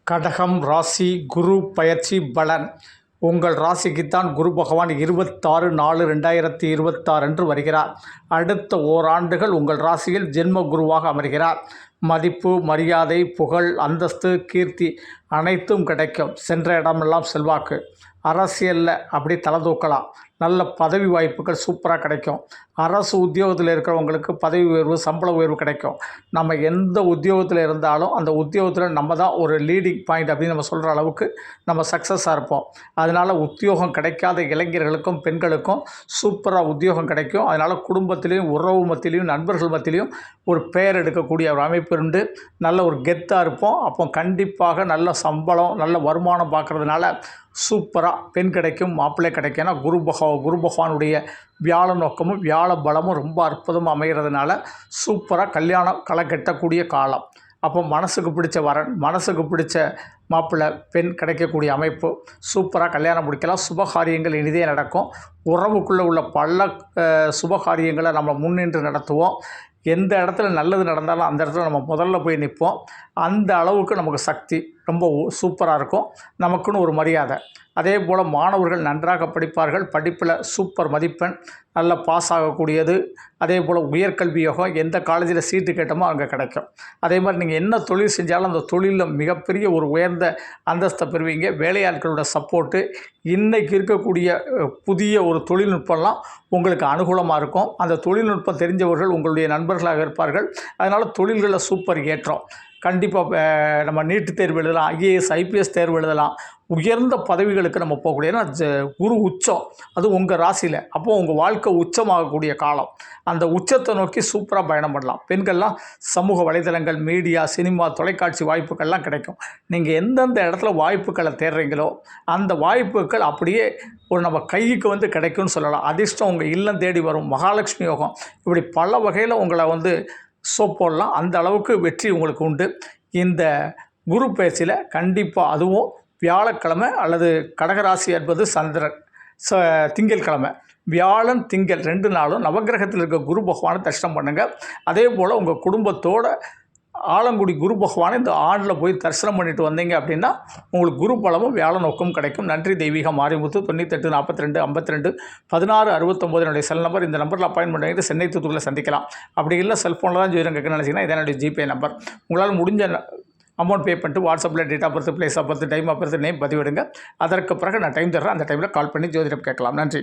கடகம் ராசி குரு பயிற்சி பலன். உங்கள் ராசிக்குத்தான் குரு பகவான் 26/4/2026 அன்று வருகிறார். அடுத்த ஓராண்டுகள் உங்கள் ராசியில் ஜென்ம குருவாக அமர்கிறார். மதிப்பு, மரியாதை, புகழ், அந்தஸ்து, கீர்த்தி அனைத்தும் கிடைக்கும். சென்ற இடமெல்லாம் செல்வாக்கு. அரசியலில் அப்படி தலை தூக்கலாம். நல்ல பதவி வாய்ப்புகள் சூப்பராக கிடைக்கும். அரசு உத்தியோகத்தில் இருக்கிறவங்களுக்கு பதவி உயர்வு, சம்பள உயர்வு கிடைக்கும். நம்ம எந்த உத்தியோகத்தில் இருந்தாலும் அந்த உத்தியோகத்தில் நம்ம தான் ஒரு லீடிங் பாயிண்ட் அப்படின்னு நம்ம சொல்கிற அளவுக்கு நம்ம சக்ஸஸாக இருப்போம். அதனால் உத்தியோகம் கிடைக்காத இளைஞர்களுக்கும் பெண்களுக்கும் சூப்பராக உத்தியோகம் கிடைக்கும். அதனால் குடும்பத்திலையும், உறவு மத்தியிலையும், நண்பர்கள் மத்தியிலையும் ஒரு பெயர் எடுக்கக்கூடிய ஒரு அமைப்பு இருந்து நல்ல ஒரு கெத்தாக இருப்போம். அப்போ கண்டிப்பாக நல்ல சம்பளம், நல்ல வருமானம் பார்க்குறதுனால சூப்பராக பெண் கிடைக்கும், மாப்பிள்ளை கிடைக்கும். ஏன்னா குரு பகவானுடைய வியாழ நோக்கமும் வியாழ பலமும் ரொம்ப அற்புதமாக அமைகிறதுனால சூப்பராக கல்யாணம் களை கட்டக்கூடிய காலம். அப்போ மனசுக்கு பிடிச்ச வரன், மனசுக்கு பிடிச்ச மாப்பிள்ளை, பெண் கிடைக்கக்கூடிய அமைப்பு. சூப்பராக கல்யாணம் முடிக்கலாம். சுபகாரியங்கள் இனிதே நடக்கும். உறவுக்குள்ளே உள்ள பல சுபகாரியங்களை நம்ம முன்னின்று நடத்துவோம். எந்த இடத்துல நல்லது நடந்தாலும் அந்த இடத்துல நம்ம முதல்ல போய் நிற்போம். அந்த அளவுக்கு நமக்கு சக்தி ரொம்ப சூப்பராக இருக்கும். நமக்குன்னு ஒரு மரியாதை. அதே போல் மாணவர்கள் நன்றாக படிப்பார்கள். படிப்பில் சூப்பர் மதிப்பெண், நல்ல பாஸ் ஆகக்கூடியது. அதே போல் உயர்கல்வி யோகம், எந்த காலேஜில் சீட்டு கேட்டோமோ அங்கே கிடைக்கும். அதே மாதிரி நீங்கள் என்ன தொழில் செஞ்சாலும் அந்த தொழிலில் மிகப்பெரிய ஒரு உயர்ந்த அந்தஸ்தை பெறுவீங்க. வேலையாட்களோட சப்போர்ட்டு, இன்றைக்கி இருக்கக்கூடிய புதிய ஒரு தொழில்நுட்பம்லாம் உங்களுக்கு அனுகூலமாக இருக்கும். அந்த தொழில்நுட்பம் தெரிஞ்சவர்கள் உங்களுடைய நண்பர்களாக இருப்பார்கள். அதனால் தொழில்களில் சூப்பர் ஏற்றம். கண்டிப்பாக நம்ம நீட்டு தேர்வு எழுதலாம், ஐஏஎஸ் ஐபிஎஸ் தேர்வு எழுதலாம். உயர்ந்த பதவிகளுக்கு நம்ம போகக்கூடிய, ஏன்னா குரு உச்சம் அது உங்கள் ராசியில். அப்போது உங்கள் வாழ்க்கை உச்சமாகக்கூடிய காலம். அந்த உச்சத்தை நோக்கி சூப்பராக பயணம் பண்ணலாம். பெண்கள்லாம் சமூக வலைதளங்கள், மீடியா, சினிமா, தொலைக்காட்சி வாய்ப்புகள்லாம் கிடைக்கும். நீங்கள் எந்தெந்த இடத்துல வாய்ப்புகளை தேடுறீங்களோ அந்த வாய்ப்புகள் அப்படியே ஒரு நம்ம கைக்கு வந்து கிடைக்கும்னு சொல்லலாம். அதிர்ஷ்டம் உங்கள் இல்லம் தேடி வரும். மகாலட்சுமி யோகம், இப்படி பல வகையில் உங்களை வந்து போடலாம். அந்த அளவுக்கு வெற்றி உங்களுக்கு உண்டு. இந்த குரு பயிற்சியில் கண்டிப்பாக, அதுவும் வியாழக்கிழமை அல்லது கடகராசி என்பது சந்திரன், திங்கட்கிழமை, வியாழன் திங்கள் 2 நாளும் நவகிரகத்தில் இருக்க குரு பகவானை தரிசனம் பண்ணுங்கள். அதே போல் உங்கள் குடும்பத்தோட ஆலங்குடி குரு பகவானை இந்த ஆண்டில் போய் தரிசனம் பண்ணிட்டு வந்தீங்க அப்படின்னா உங்களுக்கு குரு பலமும் வியாழ நோக்கம் கிடைக்கும். நன்றி. தெய்வீக மாரிமுத்து. 98 42 52 16 69 என்னுடைய செல் நம்பர். இந்த நம்பரில் அப்பாயின்மெண்ட் வாங்கிட்டு சென்னை தூத்துக்குடியில் சந்திக்கலாம். அப்படி இல்லை செல்ஃபோனில் தான் ஜோதிடம் கேட்கணும்னு நினச்சிங்கன்னா இதான் என்னுடைய ஜிபே நம்பர். உங்களால் முடிஞ்ச அமௌண்ட் பே பண்ணிட்டு வாட்ஸ்அப்பில் date of birth, place of birth, time of birth, name பதிவிடுங்க. அதற்கு பிறகு நான் டைம் தர்றேன். அந்த டைமில் கால் பண்ணி ஜோதிடம் கேட்கலாம். நன்றி.